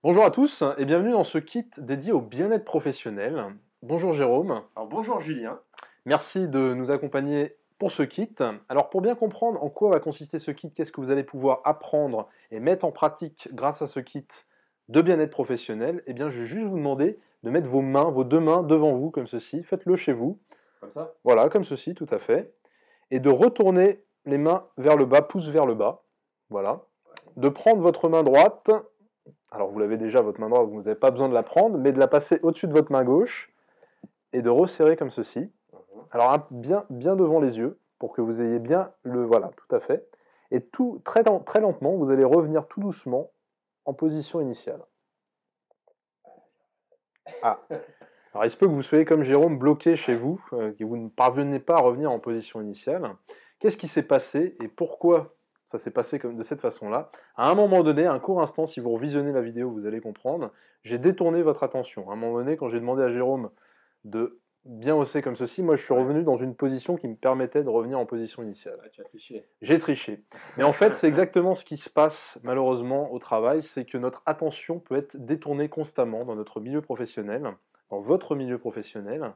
Bonjour à tous et bienvenue dans ce kit dédié au bien-être professionnel. Bonjour Jérôme, Alors bonjour Julien. merci de nous accompagner pour ce kit. Alors pour bien comprendre en quoi va consister ce kit, qu'est-ce que vous allez pouvoir apprendre et mettre en pratique grâce à ce kit de bien-être professionnel, eh bien je vais juste vous demander de mettre vos deux mains devant vous comme ceci, faites-le chez vous, Comme ça? voilà comme ceci tout à fait, et de retourner les mains vers le bas, pouce vers le bas, voilà, de prendre votre main droite. Alors vous l'avez déjà, votre main droite, vous n'avez pas besoin de la prendre, mais de la passer au-dessus de votre main gauche et de resserrer comme ceci. Alors bien devant les yeux, pour que vous ayez bien le... Voilà, tout à fait. Et tout très lentement, vous allez revenir tout doucement en position initiale. Ah. Alors il se peut que vous soyez comme Jérôme bloqué chez vous, que vous ne parvenez pas à revenir en position initiale. Qu'est-ce qui s'est passé et pourquoi ça s'est passé de cette façon-là? À un moment donné, un court instant, si vous revisionnez la vidéo, vous allez comprendre, j'ai détourné votre attention. À un moment donné, quand j'ai demandé à Jérôme de bien hausser comme ceci, moi je suis revenu dans une position qui me permettait de revenir en position initiale. Ah, tu as triché. J'ai triché. Mais en fait, c'est exactement ce qui se passe malheureusement au travail, c'est que notre attention peut être détournée constamment dans notre milieu professionnel, dans votre milieu professionnel,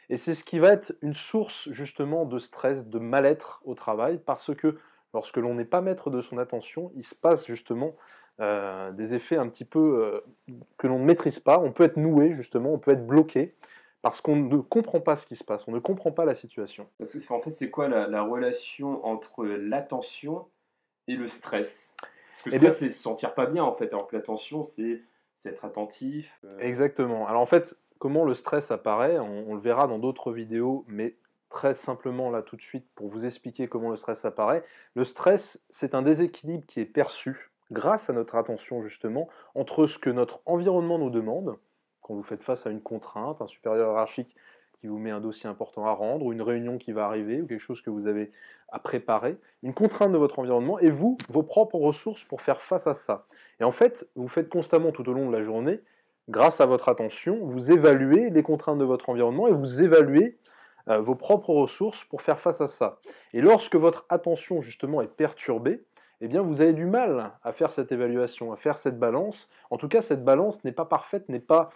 et c'est ce qui va être une source justement de stress, de mal-être au travail, parce que lorsque l'on n'est pas maître de son attention, il se passe justement des effets un petit peu que l'on ne maîtrise pas. On peut être noué justement, on peut être bloqué, parce qu'on ne comprend pas ce qui se passe, on ne comprend pas la situation. Parce que en fait, c'est quoi la relation entre l'attention et le stress? Parce que le Eh bien, stress, c'est se sentir pas bien en fait, alors que l'attention, c'est être attentif. exactement. Alors en fait, comment le stress apparaît, on le verra dans d'autres vidéos, mais très simplement là tout de suite pour vous expliquer comment le stress apparaît. Le stress, c'est un déséquilibre qui est perçu grâce à notre attention justement entre ce que notre environnement nous demande, quand vous faites face à une contrainte, un supérieur hiérarchique qui vous met un dossier important à rendre, ou une réunion qui va arriver, ou quelque chose que vous avez à préparer, une contrainte de votre environnement, et vous, vos propres ressources pour faire face à ça. Et en fait, vous faites constamment tout au long de la journée, grâce à votre attention, vous évaluez les contraintes de votre environnement et vous évaluez vos propres ressources pour faire face à ça. Et lorsque votre attention justement est perturbée, eh bien vous avez du mal à faire cette évaluation, à faire cette balance. En tout cas, cette balance n'est pas parfaite, n'est pas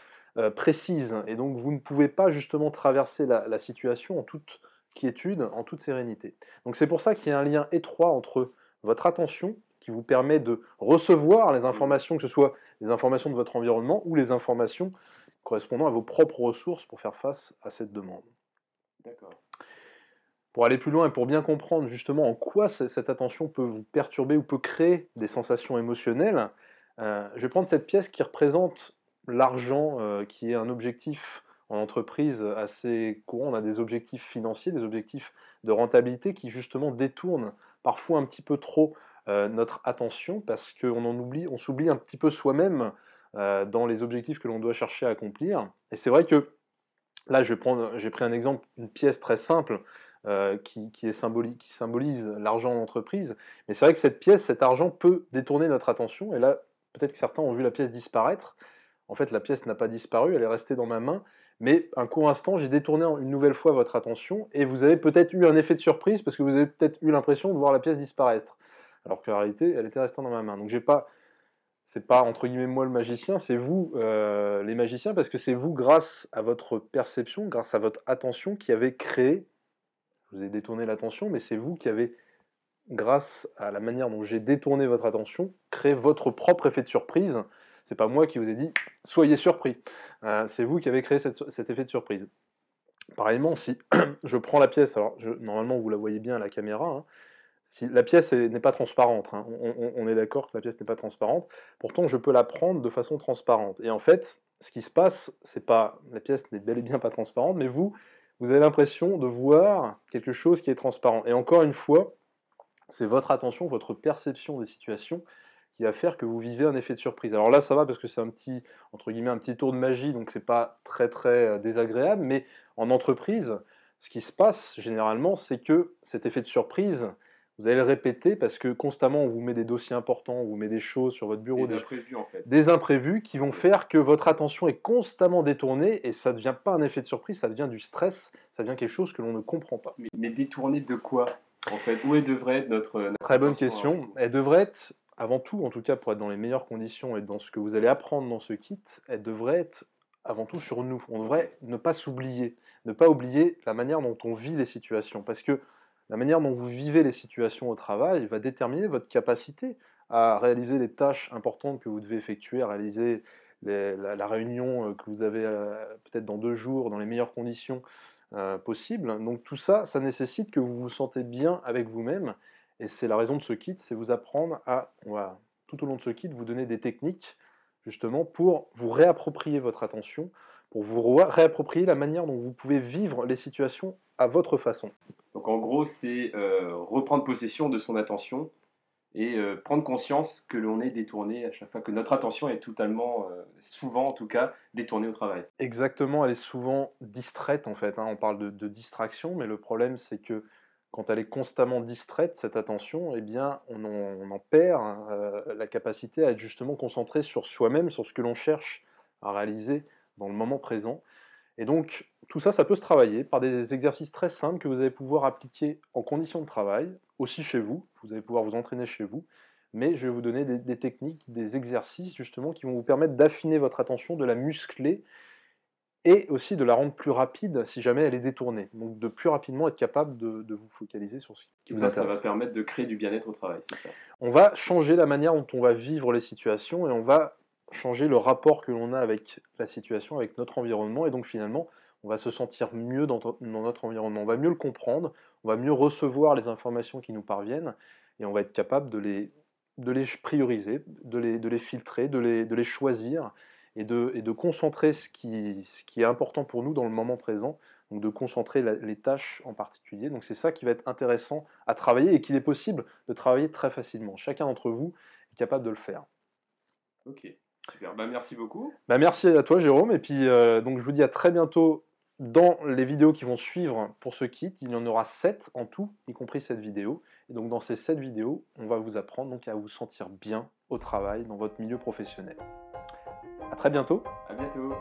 précise. Et donc vous ne pouvez pas justement traverser la situation en toute quiétude, en toute sérénité. Donc c'est pour ça qu'il y a un lien étroit entre votre attention, qui vous permet de recevoir les informations, que ce soit les informations de votre environnement ou les informations correspondant à vos propres ressources pour faire face à cette demande. D'accord. Pour aller plus loin et pour bien comprendre justement en quoi cette attention peut vous perturber ou peut créer des sensations émotionnelles, je vais prendre cette pièce qui représente l'argent, qui est un objectif en entreprise assez courant. On a des objectifs financiers, des objectifs de rentabilité qui justement détournent parfois un petit peu trop notre attention parce on s'oublie un petit peu soi-même dans les objectifs que l'on doit chercher à accomplir. Et c'est vrai que là, j'ai pris un exemple, une pièce très simple qui symbolise l'argent en entreprise. Mais c'est vrai que cette pièce, cet argent peut détourner notre attention. Et là, peut-être que certains ont vu la pièce disparaître. En fait, la pièce n'a pas disparu, elle est restée dans ma main. Mais un court instant, j'ai détourné une nouvelle fois votre attention et vous avez peut-être eu un effet de surprise parce que vous avez peut-être eu l'impression de voir la pièce disparaître. Alors qu'en réalité, elle était restée dans ma main. Donc c'est pas entre guillemets moi le magicien, c'est vous les magiciens, parce que c'est vous, grâce à votre perception, grâce à votre attention, qui avez créé, je vous ai détourné l'attention, mais c'est vous qui avez, grâce à la manière dont j'ai détourné votre attention, créé votre propre effet de surprise. C'est pas moi qui vous ai dit soyez surpris. C'est vous qui avez créé cet effet de surprise. Pareillement, si je prends la pièce, alors normalement vous la voyez bien à la caméra, hein, si la pièce n'est pas transparente, hein, on est d'accord que la pièce n'est pas transparente, pourtant je peux la prendre de façon transparente. Et en fait, ce qui se passe, c'est pas, la pièce n'est bel et bien pas transparente, mais vous avez l'impression de voir quelque chose qui est transparent. Et encore une fois, c'est votre attention, votre perception des situations qui va faire que vous vivez un effet de surprise. Alors là, ça va parce que c'est un petit, entre guillemets, un petit tour de magie, donc c'est pas très désagréable, mais en entreprise, ce qui se passe généralement, c'est que cet effet de surprise, vous allez le répéter parce que constamment on vous met des dossiers importants, on vous met des choses sur votre bureau, Des imprévus en fait. des imprévus qui vont faire que votre attention est constamment détournée et ça ne devient pas un effet de surprise, ça devient du stress, ça devient quelque chose que l'on ne comprend pas. Mais détourné de quoi en fait? Où devrait être notre Très bonne attention alors, du question. coup? Elle devrait être avant tout, en tout cas pour être dans les meilleures conditions et dans ce que vous allez apprendre dans ce kit, elle devrait être avant tout sur nous. On devrait ne pas s'oublier, ne pas oublier la manière dont on vit les situations. Parce que la manière dont vous vivez les situations au travail va déterminer votre capacité à réaliser les tâches importantes que vous devez effectuer, à réaliser la réunion que vous avez peut-être dans 2 jours, dans les meilleures conditions possibles. Donc tout ça, ça nécessite que vous vous sentez bien avec vous-même. Et c'est la raison de ce kit, c'est vous apprendre à, on va tout au long de ce kit, vous donner des techniques justement pour vous réapproprier votre attention, pour vous réapproprier la manière dont vous pouvez vivre les situations à votre façon. Donc en gros, c'est reprendre possession de son attention et prendre conscience que l'on est détourné à chaque fois, que notre attention est totalement, souvent en tout cas, détournée au travail. Exactement, elle est souvent distraite en fait, hein. On parle de distraction, mais le problème c'est que quand elle est constamment distraite, cette attention, eh bien, on en perd hein, la capacité à être justement concentré sur soi-même, sur ce que l'on cherche à réaliser dans le moment présent. Et donc, tout ça, ça peut se travailler par des exercices très simples que vous allez pouvoir appliquer en conditions de travail, aussi chez vous. Vous allez pouvoir vous entraîner chez vous. Mais je vais vous donner des techniques, des exercices justement qui vont vous permettre d'affiner votre attention, de la muscler et aussi de la rendre plus rapide si jamais elle est détournée. Donc de plus rapidement être capable de vous focaliser sur ce qui Et vous ça va intéresse. permettre de créer du bien-être au travail, c'est ça? On va changer la manière dont on va vivre les situations et on va changer le rapport que l'on a avec la situation, avec notre environnement. Et donc finalement, on va se sentir mieux dans notre environnement. On va mieux le comprendre, on va mieux recevoir les informations qui nous parviennent et on va être capable de les prioriser, de les filtrer, de les choisir et de concentrer ce qui est important pour nous dans le moment présent, donc de concentrer les tâches en particulier. Donc c'est ça qui va être intéressant à travailler et qu'il est possible de travailler très facilement. Chacun d'entre vous est capable de le faire. Ok, super. Bah, merci beaucoup. Bah, merci à toi Jérôme, et puis donc je vous dis à très bientôt dans les vidéos qui vont suivre pour ce kit. Il y en aura 7 en tout, y compris cette vidéo. Et donc dans ces 7 vidéos, on va vous apprendre donc à vous sentir bien au travail, dans votre milieu professionnel. À très bientôt. À bientôt.